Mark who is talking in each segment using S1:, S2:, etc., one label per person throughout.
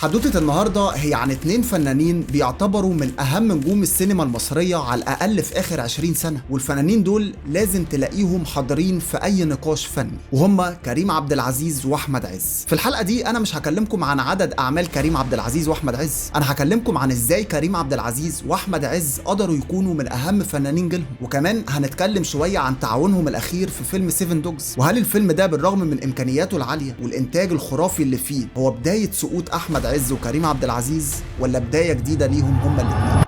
S1: حدوتة النهاردة هي عن 2 فنانين بيعتبروا من أهم نجوم السينما المصرية على الأقل في آخر 20 سنة، والفنانين دول لازم تلاقيهم حاضرين في أي نقاش فني، وهم كريم عبد العزيز وأحمد عز. في الحلقة دي أنا مش هكلمكم عن عدد أعمال كريم عبد العزيز وأحمد عز، أنا هكلمكم عن إزاي كريم عبد العزيز وأحمد عز قدروا يكونوا من أهم فنانين جيلهم، وكمان هنتكلم شوية عن تعاونهم الأخير في فيلم 7 دوجز، وهل الفيلم ده بالرغم من إمكانياته العالية والإنتاج الخرافي اللي فيه هو بداية سقوط أحمد عز وكريم عبد العزيز ولا بداية جديدة ليهم هما الاتنين.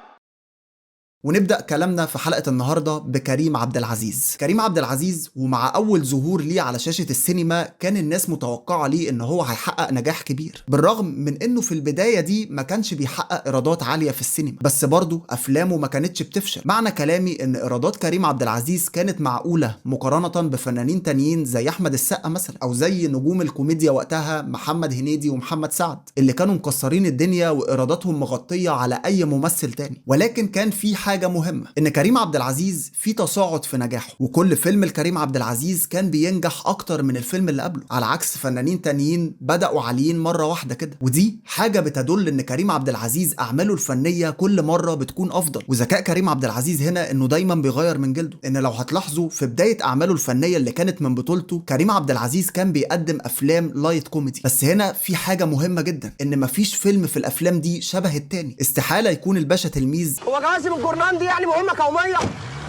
S1: ونبدأ كلامنا في حلقة النهاردة بكريم عبد العزيز. كريم عبد العزيز ومع أول ظهور ليه على شاشة السينما كان الناس متوقعة ليه إن هو هيحقق نجاح كبير، بالرغم من إنه في البداية دي ما كانش بيحقق إيرادات عالية في السينما، بس برضه أفلامه ما كانتش بتفشل. معنى كلامي إن إيرادات كريم عبد العزيز كانت معقولة مقارنة بفنانين تانيين زي أحمد السقا مثلا، أو زي نجوم الكوميديا وقتها محمد هنيدي ومحمد سعد اللي كانوا مكسرين الدنيا وإيراداتهم مغطية على أي ممثل تاني. ولكن كان في حاجة مهمة، ان كريم عبد العزيز في تصاعد في نجاحه، وكل فيلم لكريم عبد العزيز كان بينجح اكتر من الفيلم اللي قبله، على عكس فنانين تانيين بدأوا عاليين مرة واحدة كده. ودي حاجة بتدل ان كريم عبد العزيز اعماله الفنية كل مرة بتكون افضل، وذكاء كريم عبد العزيز هنا انه دايما بيغير من جلده. ان لو هتلاحظوا في بداية اعماله الفنية اللي كانت من بطولته، كريم عبد العزيز كان بيقدم افلام لايت كوميدي، بس هنا في حاجة مهمة جدا، ان مفيش فيلم في الافلام دي شبه التاني. استحالة يكون الباشا تلميذ
S2: هو جوازي من الجورنان دي يعني مهمه قوميه،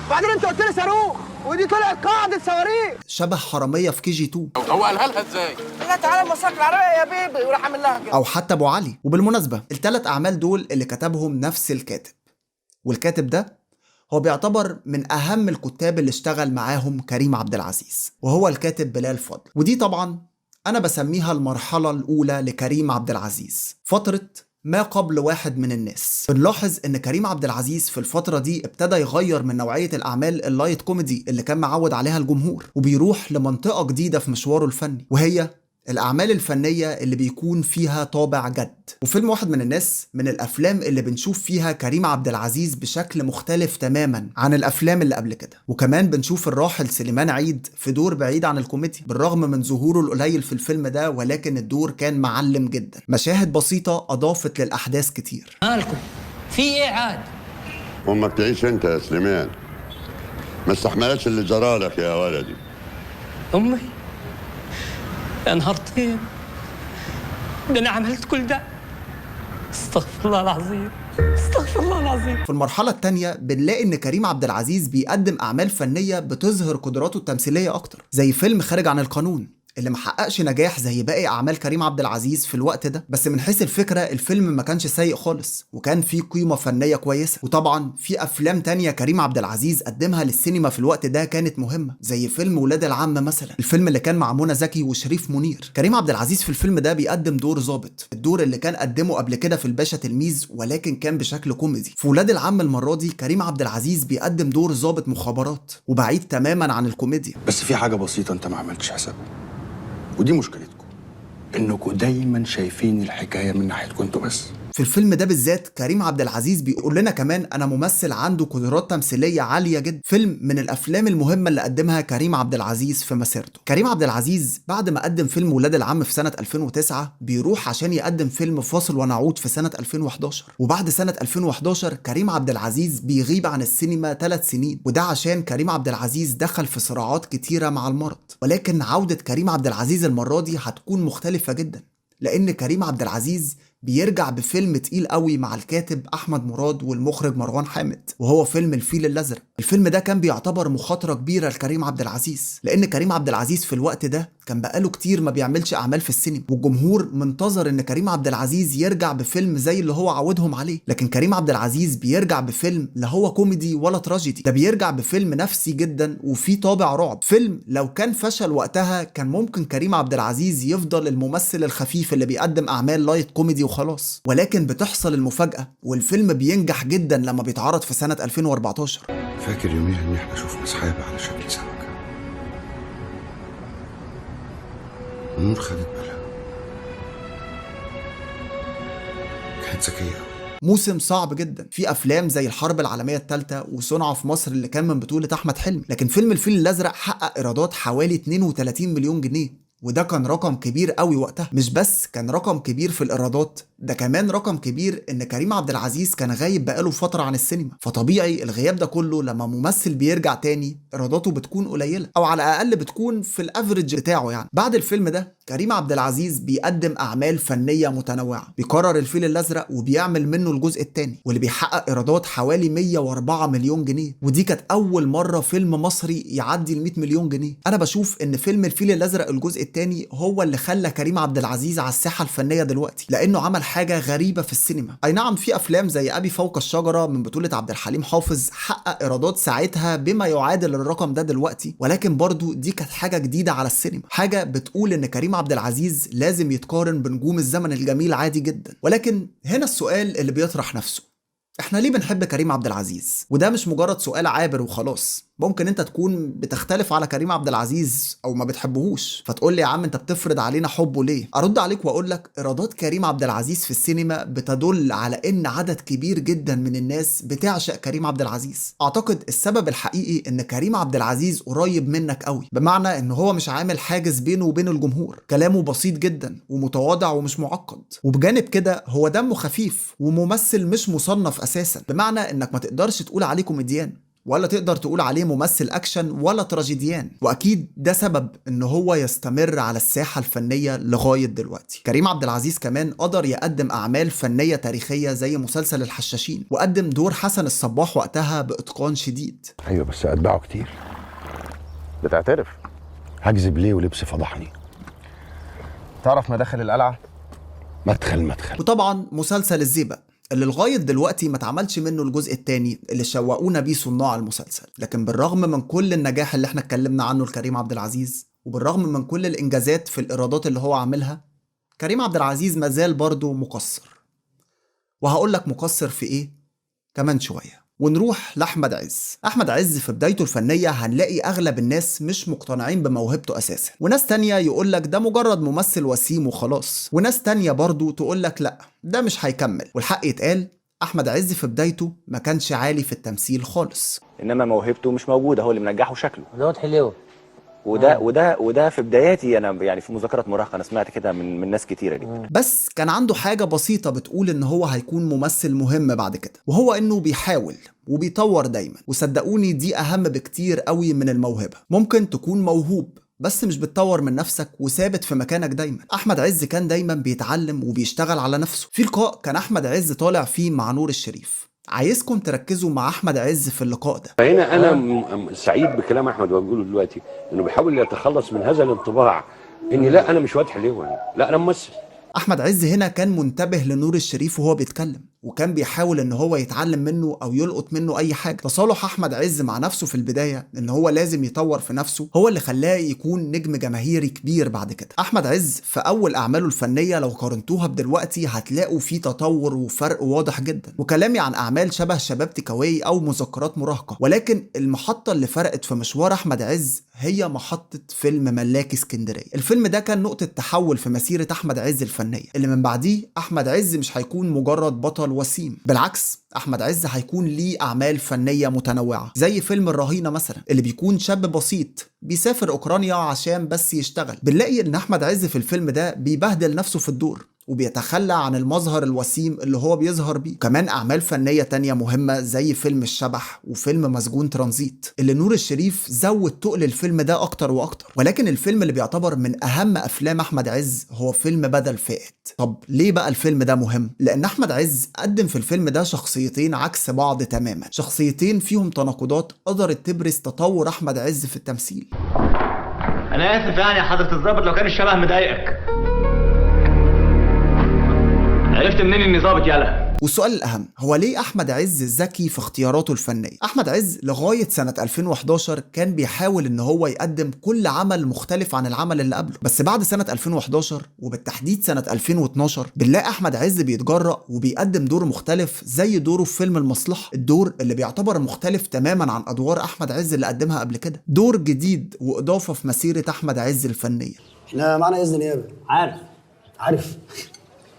S2: وبعدين انت قلت لي صاروخ ودي طلعت قاعده صواريخ.
S1: شبه حرامية في KG2،
S3: هو قالها لها ازاي؟
S2: لا تعالى المساك العربيه يا بيبي وراح عامل لها كده.
S1: او حتى ابو علي. وبالمناسبة ال3 اعمال دول اللي كتبهم نفس الكاتب، والكاتب ده هو بيعتبر من اهم الكتاب اللي اشتغل معاهم كريم عبد العزيز، وهو الكاتب بلال فضل. ودي طبعا انا بسميها المرحلة الاولى لكريم عبد العزيز، فترة ما قبل واحد من الناس. بنلاحظ ان كريم عبد العزيز في الفترة دي ابتدى يغير من نوعية الاعمال اللايت كوميدي اللي كان معود عليها الجمهور، وبيروح لمنطقة جديدة في مشواره الفني، وهي الأعمال الفنية اللي بيكون فيها طابع جد. وفيلم واحد من الناس من الأفلام اللي بنشوف فيها كريم عبد العزيز بشكل مختلف تماما عن الأفلام اللي قبل كده. وكمان بنشوف الراحل سليمان عيد في دور بعيد عن الكوميديا، بالرغم من ظهوره القليل في الفيلم ده، ولكن الدور كان معلم جدا. مشاهد بسيطة أضافت للأحداث كتير.
S4: مالكم في ايه عاد؟
S5: امك تعيش انت يا سليمان، ما استحملتش اللي جرالك يا ولدي.
S4: امي يا نهار طين، ده انا عملت كل ده؟ استغفر الله العظيم، استغفر الله العظيم.
S1: في المرحلة التانية بنلاقي ان كريم عبد العزيز بيقدم اعمال فنية بتظهر قدراته التمثيلية اكتر، زي فيلم خارج عن القانون اللي محققش نجاح زي باقي اعمال كريم عبد العزيز في الوقت ده، بس من حيث الفكرة الفيلم ما كانش سيء خالص، وكان فيه قيمة فنية كويسة. وطبعا في افلام تانية كريم عبد العزيز قدمها للسينما في الوقت ده كانت مهمة، زي فيلم ولاد العم مثلا، الفيلم اللي كان مع منى زكي وشريف منير. كريم عبد العزيز في الفيلم ده بيقدم دور ضابط، الدور اللي كان قدمه قبل كده في الباشا تلميذ، ولكن كان بشكل كوميدي. في ولاد العم المرة دي كريم عبد العزيز بيقدم دور ضابط مخابرات، وبعيد تماما عن الكوميديا.
S6: بس في حاجة بسيطة انت ما عملتش حسابها، ودي مشكلتكم، انكم دايما شايفين الحكايه من ناحيتكم انتوا بس.
S1: في الفيلم ده بالذات كريم عبد العزيز بيقول لنا كمان انا ممثل عنده قدرات تمثيليه عاليه جدا. فيلم من الافلام المهمه اللي قدمها كريم عبد العزيز في مسيرته. كريم عبد العزيز بعد ما قدم فيلم ولاد العم في سنه 2009 بيروح عشان يقدم فيلم فاصل ونعود في سنه 2011، وبعد سنه 2011 كريم عبد العزيز بيغيب عن السينما 3 سنين، وده عشان كريم عبد العزيز دخل في صراعات كتيره مع المرض. ولكن عوده كريم عبد العزيز المره دي هتكون مختلفه جدا، لان كريم عبد العزيز بيرجع بفيلم تقيل قوي مع الكاتب احمد مراد والمخرج مروان حامد، وهو فيلم الفيل الازرق. الفيلم ده كان بيعتبر مخاطره كبيره لكريم عبد العزيز، لان كريم عبد العزيز في الوقت ده كان بقاله كتير ما بيعملش اعمال في السينما، والجمهور منتظر ان كريم عبد العزيز يرجع بفيلم زي اللي هو عودهم عليه. لكن كريم عبد العزيز بيرجع بفيلم لا هو كوميدي ولا تراجيدي، ده بيرجع بفيلم نفسي جدا وفيه طابع رعب. فيلم لو كان فشل وقتها كان ممكن كريم عبد العزيز يفضل الممثل الخفيف اللي بيقدم اعمال لايت كوميدي وخلاص، ولكن بتحصل المفاجأة والفيلم بينجح جدا لما بيتعرض في سنة 2014.
S6: فاكر يوميها ان احنا شفنا سحابه على شكل سمكه، النور خدت بالها، كانت ذكيه.
S1: موسم صعب جدا، في افلام زي الحرب العالميه الثالثه وصنع في مصر اللي كان من بطوله احمد حلمي، لكن فيلم الفيل الازرق حقق ايرادات حوالي 32 مليون جنيه، وده كان رقم كبير قوي وقتها. مش بس كان رقم كبير في الايرادات، ده كمان رقم كبير ان كريم عبد العزيز كان غايب بقاله فتره عن السينما، فطبيعي الغياب ده كله لما ممثل بيرجع تاني ايراداته بتكون قليله، او على الاقل بتكون في الافريج بتاعه يعني. بعد الفيلم ده كريم عبد العزيز بيقدم اعمال فنيه متنوعه، بيكرر الفيل الازرق وبيعمل منه الجزء الثاني واللي بيحقق ايرادات حوالي 104 مليون جنيه، ودي كانت اول مره فيلم مصري يعدي ال 100 مليون جنيه. انا بشوف ان فيلم الفيل الازرق الجزء الثاني هو اللي خلى كريم عبد العزيز على الساحه الفنيه دلوقتي، لانه عمل حاجه غريبه في السينما. اي نعم في افلام زي ابي فوق الشجره من بطوله عبد الحليم حافظ حقق ايرادات ساعتها بما يعادل الرقم ده دلوقتي، ولكن برضو دي كانت حاجه جديده على السينما، حاجه بتقول ان كريم عبد العزيز لازم يتقارن بنجوم الزمن الجميل عادي جدا. ولكن هنا السؤال اللي بيطرح نفسه، احنا ليه بنحب كريم عبد العزيز؟ وده مش مجرد سؤال عابر وخلاص، ممكن انت تكون بتختلف على كريم عبد العزيز او ما بتحبهوش، فتقول لي يا عم انت بتفرض علينا حبه ليه؟ ارد عليك واقول لك ايرادات كريم عبد العزيز في السينما بتدل على ان عدد كبير جدا من الناس بتعشق كريم عبد العزيز. اعتقد السبب الحقيقي ان كريم عبد العزيز قريب منك قوي، بمعنى ان هو مش عامل حاجز بينه وبين الجمهور، كلامه بسيط جدا ومتواضع ومش معقد، وبجانب كده هو دمه خفيف وممثل مش مصنف اساسا، بمعنى انك ما تقدرش تقول عليه كوميديان ولا تقدر تقول عليه ممثل اكشن ولا تراجيديان، واكيد ده سبب ان هو يستمر على الساحه الفنيه لغايه دلوقتي. كريم عبد العزيز كمان قدر يقدم اعمال فنيه تاريخيه زي مسلسل الحشاشين، وقدم دور حسن الصباح وقتها باتقان شديد.
S6: ايوه بس اتباعه كتير.
S3: بتعترف؟
S6: هكذب ليه ولبسي فضحني.
S3: تعرف مداخل القلعه؟
S6: مدخل.
S1: وطبعا مسلسل الزيبق اللي لغاية دلوقتي ما اتعملش منه الجزء الثاني اللي شوقونا بيه صناع المسلسل، لكن بالرغم من كل النجاح اللي احنا اتكلمنا عنه لكريم عبد العزيز، وبالرغم من كل الانجازات في الايرادات اللي هو عاملها، كريم عبد العزيز مازال برضه مقصر. وهقول لك مقصر في ايه كمان شوية. ونروح لأحمد عز. أحمد عز في بدايته الفنية هنلاقي أغلب الناس مش مقتنعين بموهبته أساسا، وناس تانية يقولك ده مجرد ممثل وسيم وخلاص، وناس تانية برضو تقولك لأ ده مش هيكمل. والحق يتقال، أحمد عز في بدايته ما كانش عالي في التمثيل خالص،
S7: انما موهبته مش موجوده، هو اللي منجحه شكله
S8: دوت حلو.
S7: وده في بداياتي انا، يعني في مذاكره مراهقه انا سمعت كده من ناس كتيره جدا.
S1: بس كان عنده حاجه بسيطه بتقول ان هو هيكون ممثل مهم بعد كده، وهو انه بيحاول وبيطور دايما. وصدقوني دي اهم بكتير قوي من الموهبه. ممكن تكون موهوب بس مش بتطور من نفسك وثابت في مكانك دايما. احمد عز كان دايما بيتعلم وبيشتغل على نفسه. في لقاء كان احمد عز طالع فيه مع نور الشريف، عايزكم تركزوا مع احمد عز في اللقاء ده.
S9: فهنا انا سعيد بكلام احمد وبقوله دلوقتي، انه بيحاول يتخلص من هذا الانطباع اني لا انا مش واد حليوان، لا انا ممثل.
S1: احمد عز هنا كان منتبه لنور الشريف وهو بيتكلم، وكان بيحاول ان هو يتعلم منه او يلقط منه اي حاجه. تصالح احمد عز مع نفسه في البدايه ان هو لازم يطور في نفسه هو اللي خلاه يكون نجم جماهيري كبير بعد كده. احمد عز في اول اعماله الفنيه لو قارنتوها بدلوقتي هتلاقوا فيه تطور وفرق واضح جدا، وكلامي عن اعمال شبه شباب تيكاواي او مذكرات مراهقه. ولكن المحطه اللي فرقت في مشوار احمد عز هي محطه فيلم ملاكي اسكندريه. الفيلم ده كان نقطه تحول في مسيره احمد عز الفنيه، اللي من بعديه احمد عز مش هيكون مجرد بطل وسيم، بالعكس احمد عز هيكون ليه اعمال فنيه متنوعه، زي فيلم الرهينه مثلا اللي بيكون شاب بسيط بيسافر اوكرانيا عشان بس يشتغل. بنلاقي ان احمد عز في الفيلم ده بيبهدل نفسه في الدور وبيتخلى عن المظهر الوسيم اللي هو بيظهر بيه. كمان اعمال فنيه تانية مهمه زي فيلم الشبح وفيلم مسجون ترانزيت اللي نور الشريف زود تقل الفيلم ده اكتر واكتر. ولكن الفيلم اللي بيعتبر من اهم افلام احمد عز هو فيلم بدل فائت. طب ليه بقى الفيلم ده مهم؟ لان احمد عز قدم في الفيلم ده شخصيتين عكس بعض تماما، شخصيتين فيهم تناقضات قدرت تبرز تطور احمد عز في التمثيل.
S8: انا اسف يعني يا حضرة الضابط لو كان الشبه مضايقك. عرفت منين اني ظابط يالا؟
S1: والسؤال الأهم هو ليه أحمد عز ذكي في اختياراته الفنية؟ أحمد عز لغاية سنة 2011 كان بيحاول إن هو يقدم كل عمل مختلف عن العمل اللي قبله، بس بعد سنة 2011 وبالتحديد سنة 2012 بنلاقي أحمد عز بيتجرأ وبيقدم دور مختلف زي دوره في فيلم المصلحة، الدور اللي بيعتبر مختلف تماما عن أدوار أحمد عز اللي قدمها قبل كده، دور جديد وإضافة في مسيرة أحمد عز الفنية.
S2: احنا معنا إذن نيابة. عارف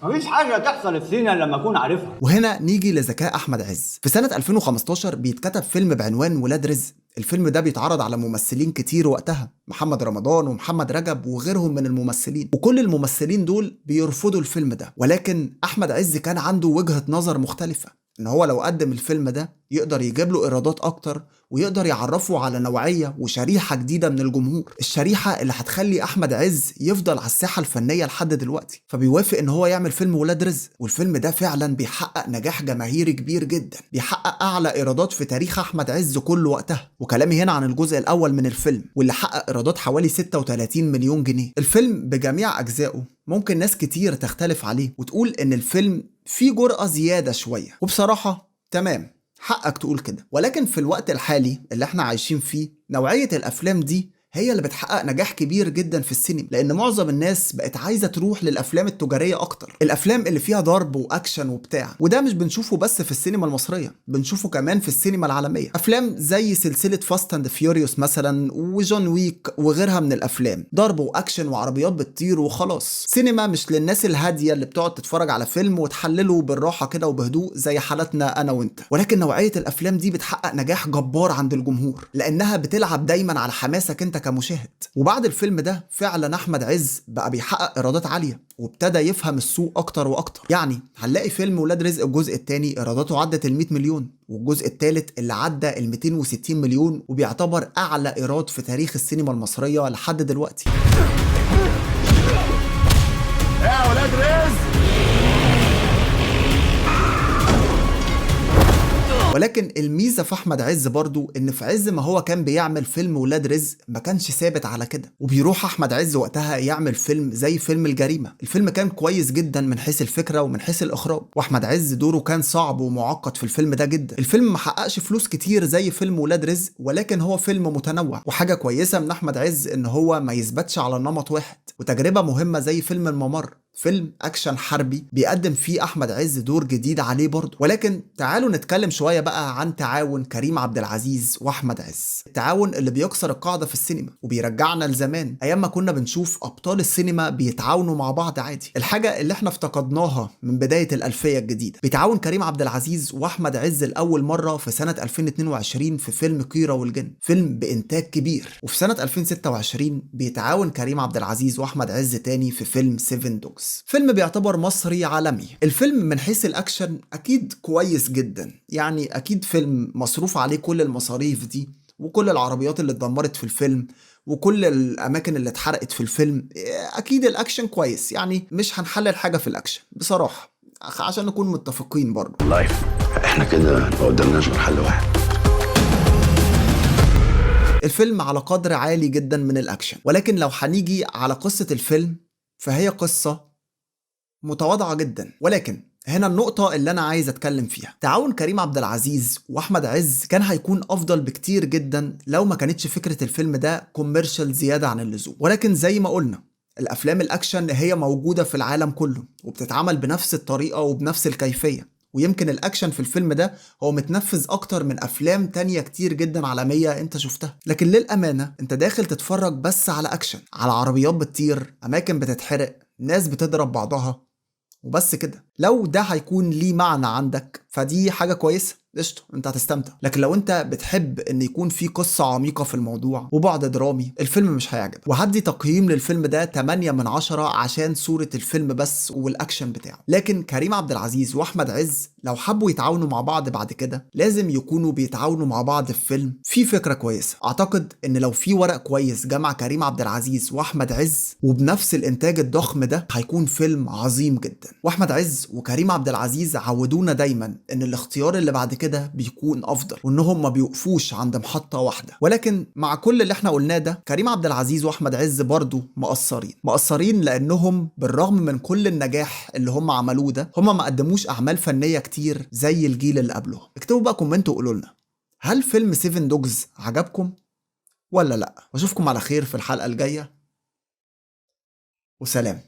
S8: مفيش حاجة تحصل في سينا لما أكون عارفها.
S1: وهنا نيجي لذكاء أحمد عز. في سنة 2015 بيتكتب فيلم بعنوان ولاد رزق الفيلم ده بيتعرض على ممثلين كتير وقتها، محمد رمضان ومحمد رجب وغيرهم من الممثلين، وكل الممثلين دول بيرفضوا الفيلم ده. ولكن احمد عز كان عنده وجهة نظر مختلفة، ان هو لو قدم الفيلم ده يقدر يجيب له ايرادات اكتر، ويقدر يعرفه على نوعية وشريحة جديدة من الجمهور، الشريحة اللي هتخلي احمد عز يفضل على الساحة الفنية لحد دلوقتي. فبيوافق ان هو يعمل فيلم ولاد رزق، والفيلم ده فعلا بيحقق نجاح جماهيري كبير جدا، بيحقق اعلى ايرادات في تاريخ احمد عز كله وقتها. وكلامي هنا عن الجزء الاول من الفيلم، واللي حقق ايرادات حوالي 36 مليون جنيه. الفيلم بجميع اجزائه ممكن ناس كتير تختلف عليه وتقول ان الفيلم فيه جرأة زيادة شوية، وبصراحة تمام، حقك تقول كده. ولكن في الوقت الحالي اللي احنا عايشين فيه، نوعية الافلام دي هي اللي بتحقق نجاح كبير جدا في السينما، لان معظم الناس بقت عايزه تروح للافلام التجاريه اكتر، الافلام اللي فيها ضرب واكشن وبتاع. وده مش بنشوفه بس في السينما المصريه، بنشوفه كمان في السينما العالميه. افلام زي سلسله فاست اند فيوريوس مثلا وجون ويك وغيرها من الافلام، ضرب واكشن وعربيات بتطير وخلاص. سينما مش للناس الهاديه اللي بتقعد تتفرج على فيلم وتحلله بالراحه كده وبهدوء زي حالتنا انا وانت. ولكن نوعيه الافلام دي بتحقق نجاح جبار عند الجمهور، لانها بتلعب دايما على حماسك انت كمشاهد. وبعد الفيلم ده فعلا احمد عز بقى بيحقق ايرادات عاليه، وابتدى يفهم السوق اكتر واكتر. يعني هنلاقي فيلم ولاد رزق الجزء الثاني ايراداته عدت ال 100 مليون، والجزء الثالث اللي عدى ال 260 مليون، وبيعتبر اعلى ايراد في تاريخ السينما المصريه لحد دلوقتي.
S3: يا ولاد رزق.
S1: ولكن الميزة في أحمد عز برضو إن في عز ما هو كان بيعمل فيلم ولاد رزق ما كانش ثابت على كده، وبيروح أحمد عز وقتها يعمل فيلم زي فيلم الجريمة. الفيلم كان كويس جدا من حيث الفكرة ومن حيث الإخراج، وأحمد عز دوره كان صعب ومعقد في الفيلم ده جدا. الفيلم ما حققش فلوس كتير زي فيلم ولاد رزق، ولكن هو فيلم متنوع. وحاجة كويسة من أحمد عز إن هو ما يثبتش على نمط واحد، وتجربة مهمة زي فيلم الممر، فيلم أكشن حربي بيقدم فيه أحمد عز دور جديد عليه برضه. ولكن تعالوا نتكلم شوية بقى عن تعاون كريم عبد العزيز وأحمد عز، التعاون اللي بيكسر القاعدة في السينما وبيرجعنا لزمان أيام ما كنا بنشوف أبطال السينما بيتعاونوا مع بعض عادي، الحاجة اللي احنا افتقدناها من بداية الألفية الجديدة. بيتعاون كريم عبد العزيز وأحمد عز لأول مرة في سنة 2022 في فيلم كيرة والجن، فيلم بإنتاج كبير. وفي سنة 2026 بيتعاون كريم عبد العزيز وأحمد عز تاني في فيلم 7 دوجز، فيلم بيعتبر مصري عالمي. الفيلم من حيث الأكشن أكيد كويس جدا، يعني أكيد فيلم مصروف عليه كل المصاريف دي، وكل العربيات اللي اتدمرت في الفيلم، وكل الأماكن اللي اتحرقت في الفيلم. أكيد الأكشن كويس، يعني مش هنحلل حاجة في الأكشن بصراحة عشان نكون متفقين برضه.
S6: والله احنا كده ما قدامناش غير حل واحد.
S1: الفيلم على قدر عالي جدا من الأكشن، ولكن لو هنيجي على قصة الفيلم فهي قصة متواضعة جدا. ولكن هنا النقطة اللي أنا عايز أتكلم فيها، تعاون كريم عبد العزيز وأحمد عز كان هيكون أفضل بكتير جدا لو ما كانتش فكرة الفيلم ده كوميرشال زيادة عن اللزوم. ولكن زي ما قلنا، الأفلام الأكشن هي موجودة في العالم كله وبتتعمل بنفس الطريقة وبنفس الكيفية، ويمكن الأكشن في الفيلم ده هو متنفذ أكتر من أفلام تانية كتير جدا عالمية أنت شفتها. لكن للأمانة أنت داخل تتفرج بس على أكشن، على عربيات بتطير، أماكن بتتحرق، ناس بتضرب بعضها، وبس كده. لو ده هيكون ليه معنى عندك فدي حاجة كويسة، قشطة، انت هتستمتع. لكن لو انت بتحب ان يكون في قصة عميقة في الموضوع وبعد درامي، الفيلم مش هيعجبك. وهدي تقييم للفيلم ده 8 من 10 عشان صورة الفيلم بس والاكشن بتاعه. لكن كريم عبد العزيز واحمد عز لو حبوا يتعاونوا مع بعض بعد كده، لازم يكونوا بيتعاونوا مع بعض في فيلم فيه فكرة كويسة. اعتقد ان لو في ورق كويس جمع كريم عبد العزيز واحمد عز وبنفس الانتاج الضخم ده، هيكون فيلم عظيم جدا. واحمد عز وكريم عبد العزيز عودونا دايما ان الاختيار اللي بعد كده بيكون افضل، وانهم ما بيوقفوش عند محطة واحدة. ولكن مع كل اللي احنا قلناه ده، كريم عبد العزيز واحمد عز برضو مقصرين لانهم بالرغم من كل النجاح اللي هم عملوه ده، هم ما قدموش اعمال فنية كتير زي الجيل اللي قبلهم. اكتبوا بقى كومنت وقولوا لنا، هل فيلم 7 دوجز عجبكم ولا لا؟ واشوفكم على خير في الحلقة الجاية، وسلام.